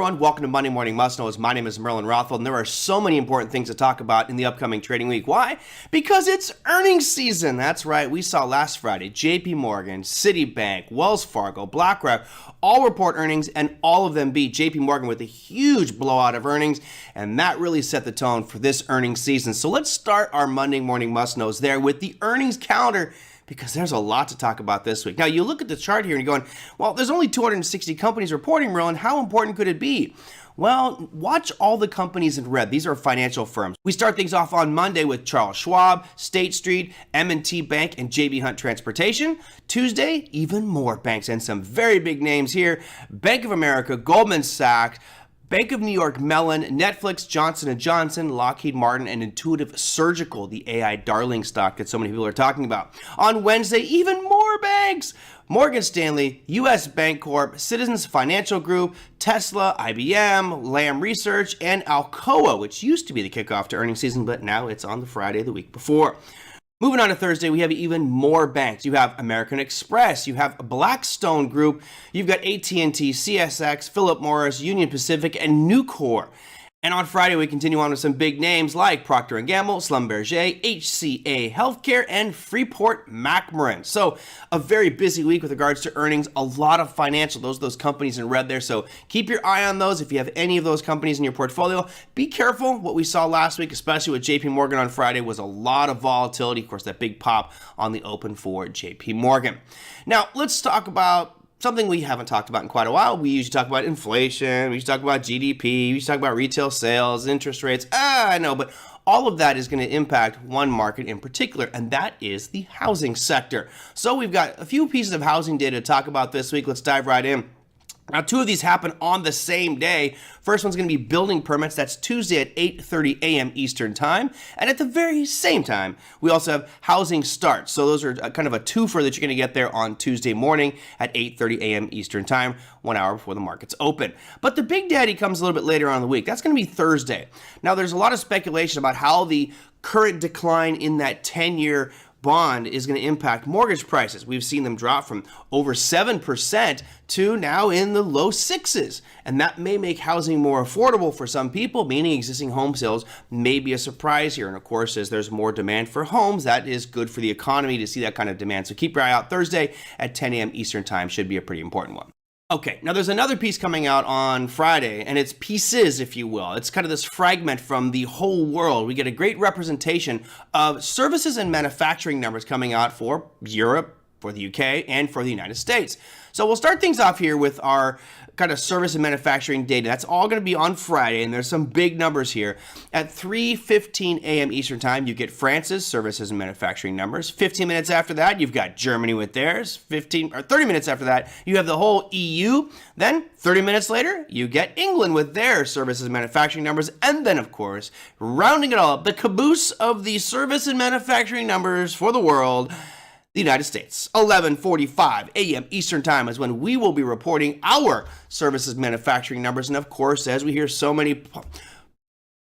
everyone. Welcome to Monday Morning Must Knows. My name is Merlin Rothfeld, and there are so many important things to talk about in the upcoming trading week. Why? Because it's earnings season. That's right. We saw last Friday JP Morgan, Citibank, Wells Fargo, BlackRock all report earnings, and all of them beat. JP Morgan with a huge blowout of earnings, and that really set the tone for this earnings season. So let's start our Monday Morning Must Knows there with the earnings calendar, because there's a lot to talk about this week. Now, you look at the chart here and you're going, well, there's only 260 companies reporting, Merlin. How important could it be? Well, watch all the companies in red. These are financial firms. We start things off on Monday with Charles Schwab, State Street, M&T Bank, and J.B. Hunt Transportation. Tuesday, even more banks and some very big names here. Bank of America, Goldman Sachs, Bank of New York Mellon, Netflix, Johnson & Johnson, Lockheed Martin, and Intuitive Surgical, the AI darling stock that so many people are talking about. On Wednesday, even more banks. Morgan Stanley, U.S. Bancorp, Citizens Financial Group, Tesla, IBM, Lam Research, and Alcoa, which used to be the kickoff to earnings season, but now it's on the Friday the week before. Moving on to Thursday, we have even more banks. You have American Express, you have Blackstone Group, you've got AT&T, CSX, Philip Morris, Union Pacific, and Nucor. And on Friday, we continue on with some big names like Procter & Gamble, Schlumberger, HCA Healthcare, and Freeport-McMoRan. So a very busy week with regards to earnings, a lot of financial, those companies in red there. So keep your eye on those. If you have any of those companies in your portfolio, be careful. What we saw last week, especially with JP Morgan on Friday, was a lot of volatility. Of course, that big pop on the open for JP Morgan. Now, let's talk about something we haven't talked about in quite a while. We usually talk about inflation, we usually talk about GDP, we usually talk about retail sales, interest rates. I know, but all of that is going to impact one market in particular, and that is the housing sector. So we've got a few pieces of housing data to talk about this week. Let's dive right in. Now, two of these happen on the same day. First one's going to be building permits. That's Tuesday at 8:30 a.m. Eastern Time. And at the very same time, we also have housing starts. So those are kind of a twofer that you're going to get there on Tuesday morning at 8:30 a.m. Eastern Time, 1 hour before the markets open. But the big daddy comes a little bit later on in the week. That's going to be Thursday. Now, there's a lot of speculation about how the current decline in that 10-year bond is going to impact mortgage prices. We've seen them drop from over 7% to now in the low 6s. And that may make housing more affordable for some people, meaning existing home sales may be a surprise here. And of course, as there's more demand for homes, that is good for the economy to see that kind of demand. So keep your eye out. Thursday at 10 a.m. Eastern Time should be a pretty important one. Okay, now there's another piece coming out on Friday, and it's pieces, if you will. It's kind of this fragment from the whole world. We get a great representation of services and manufacturing numbers coming out for Europe, for the UK, and for the United States. So we'll start things off here with our kind of service and manufacturing data. That's all going to be on Friday, and there's some big numbers here. At 3:15 a.m. Eastern Time, you get France's services and manufacturing numbers. 15 minutes after that, you've got Germany with theirs. 30 minutes after that, you have the whole EU. Then 30 minutes later, you get England with their services and manufacturing numbers. And then, of course, rounding it all up, the caboose of the service and manufacturing numbers for the world, the United States. 11:45 a.m. Eastern Time is when we will be reporting our services manufacturing numbers. And of course, as we hear so many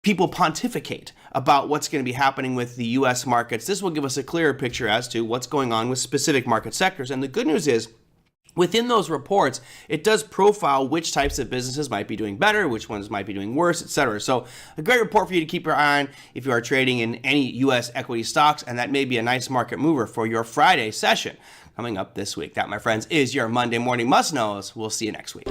people pontificate about what's going to be happening with the U.S. markets, this will give us a clearer picture as to what's going on with specific market sectors. And the good news is, within those reports, it does profile which types of businesses might be doing better, which ones might be doing worse, etc. So a great report for you to keep your eye on if you are trading in any U.S. equity stocks, and that may be a nice market mover for your Friday session coming up this week. That, my friends, is your Monday Morning Must Knows. We'll see you next week.